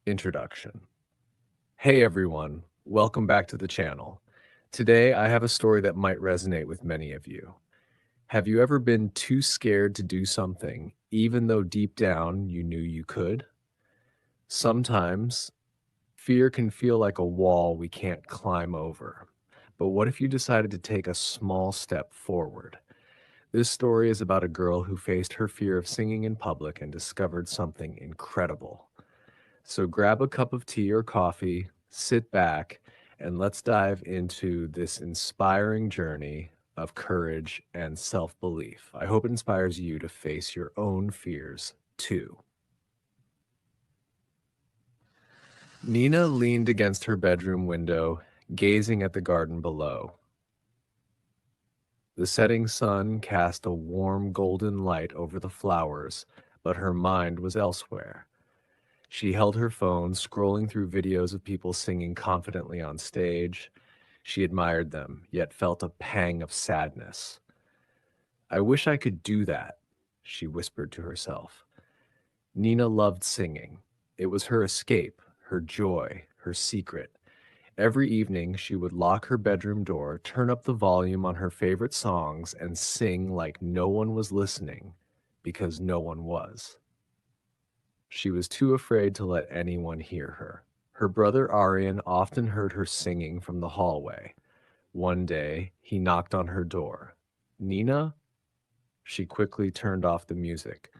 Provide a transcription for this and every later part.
Introduction. Hey everyone, welcome back to the channel. Today I have a story that might resonate with many of you. Have you ever been too scared to do something, even though deep down you knew you could? Sometimes fear can feel like a wall we can't climb over. But what if you decided to take a small step forward? This story is about a girl who faced her fear of singing in public and discovered something incredible. So grab a cup of tea or coffee, sit back, and let's dive into this inspiring journey of courage and self belief. I hope it inspires you to face your own fears too. Nina leaned against her bedroom window, gazing at the garden below. The setting sun cast a warm golden light over the flowers, but her mind was elsewhere. She held her phone, scrolling through videos of people singing confidently on stage. She admired them, yet felt a pang of sadness. I wish I could do that, she whispered to herself. Nina loved singing. It was her escape, her joy, her secret. Every evening, she would lock her bedroom door, turn up the volume on her favorite songs, and sing like no one was listening, because no one was. She was too afraid to let anyone hear her. Her brother Aryan often heard her singing from the hallway. One day, he knocked on her door. Nina? She quickly turned off the music.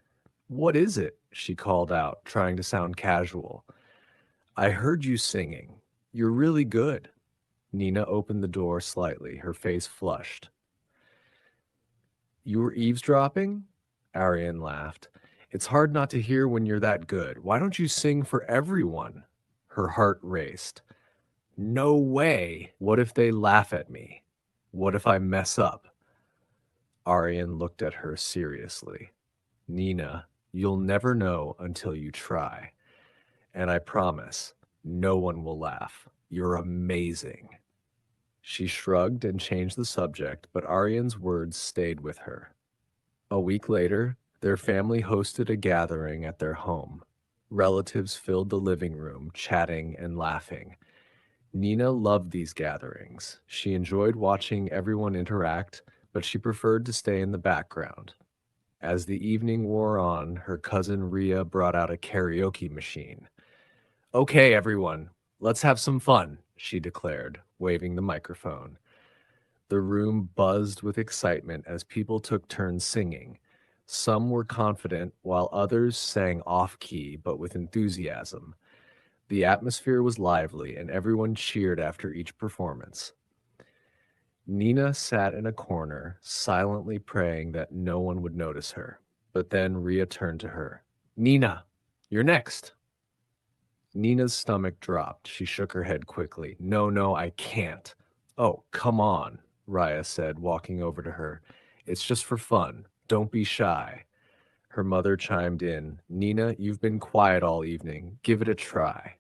What is it? She called out, trying to sound casual. I heard you singing. You're really good. Nina opened the door slightly, her face flushed. You were eavesdropping? Aryan laughed. It's hard not to hear when you're that good. Why don't you sing for everyone? Her heart raced. No way. What if they laugh at me? What if I mess up? Aryan looked at her seriously. Nina, you'll never know until you try. And I promise, no one will laugh. You're amazing. She shrugged and changed the subject, but Aryan's words stayed with her. A week later, their family hosted a gathering at their home. Relatives filled the living room, chatting and laughing. Nina loved these gatherings. She enjoyed watching everyone interact, but she preferred to stay in the background. As the evening wore on, her cousin Ria brought out a karaoke machine. Okay, everyone, let's have some fun, she declared, waving the microphone. The room buzzed with excitement as people took turns singing. Some were confident, while others sang off key but with enthusiasm. The atmosphere was lively, and everyone cheered after each performance. Nina sat in a corner, silently praying that no one would notice her. But then Ria turned to her. Nina, you're next. Nina's stomach dropped. She shook her head quickly. No, no, I can't. Oh, come on, Raya said, walking over to her. It's just for fun. Don't be shy. Her mother chimed in. Nina, you've been quiet all evening. Give it a try.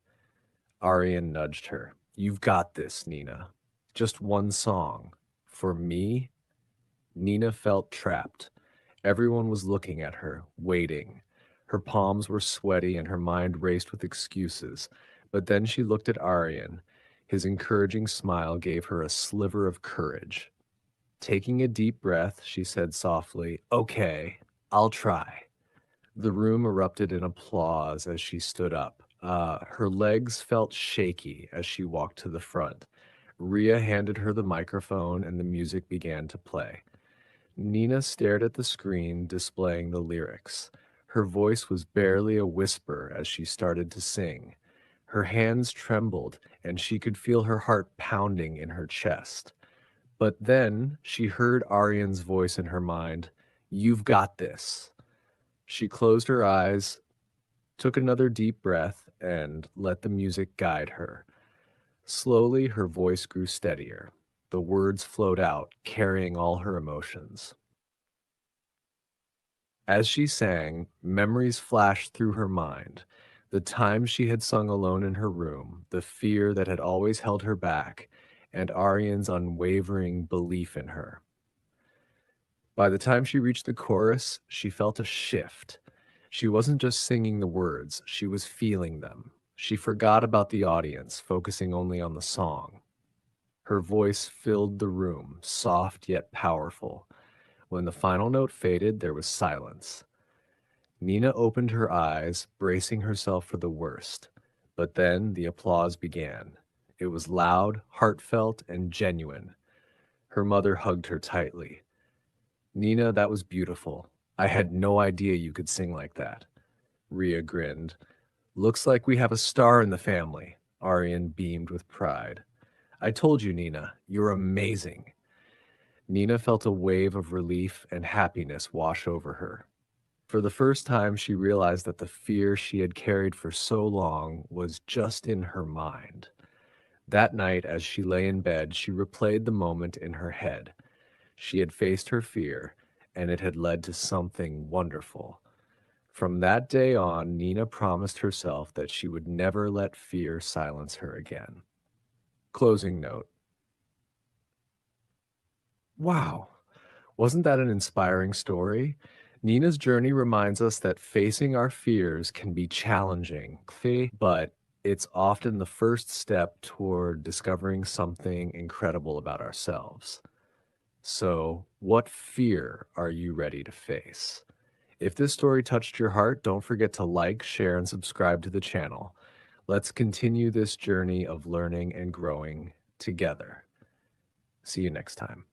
Aryan nudged her. You've got this, Nina. Just one song. For me? Nina felt trapped. Everyone was looking at her, waiting. Her palms were sweaty and her mind raced with excuses. But then she looked at Aryan. His encouraging smile gave her a sliver of courage. Taking a deep breath, she said softly, Okay, I'll try. The room erupted in applause as she stood up. Her legs felt shaky as she walked to the front. Ria handed her the microphone and the music began to play. Nina stared at the screen displaying the lyrics. Her voice was barely a whisper as she started to sing. Her hands trembled, and she could feel her heart pounding in her chest. But then she heard Aryan's voice in her mind. You've got this. She closed her eyes, took another deep breath, and let the music guide her. Slowly, her voice grew steadier. The words flowed out, carrying all her emotions. As she sang, memories flashed through her mind. The times she had sung alone in her room, the fear that had always held her back, and Aryan's unwavering belief in her. By the time she reached the chorus, she felt a shift. She wasn't just singing the words, she was feeling them. She forgot about the audience, focusing only on the song. Her voice filled the room, soft yet powerful. When the final note faded, there was silence. Nina opened her eyes, bracing herself for the worst. But then the applause began. It was loud, heartfelt, and genuine. Her mother hugged her tightly. Nina, that was beautiful. I had no idea you could sing like that. Rhea grinned. Looks like we have a star in the family. Arian beamed with pride. I told you, Nina, you're amazing. Nina felt a wave of relief and happiness wash over her. For the first time, she realized that the fear she had carried for so long was just in her mind. That night, as she lay in bed, she replayed the moment in her head. She had faced her fear, and it had led to something wonderful. From that day on, Nina promised herself that she would never let fear silence her again. Closing note. Wow, wasn't that an inspiring story? Nina's journey reminds us that facing our fears can be challenging, but it's often the first step toward discovering something incredible about ourselves. So, what fear are you ready to face? If this story touched your heart, don't forget to like, share, and subscribe to the channel. Let's continue this journey of learning and growing together. See you next time.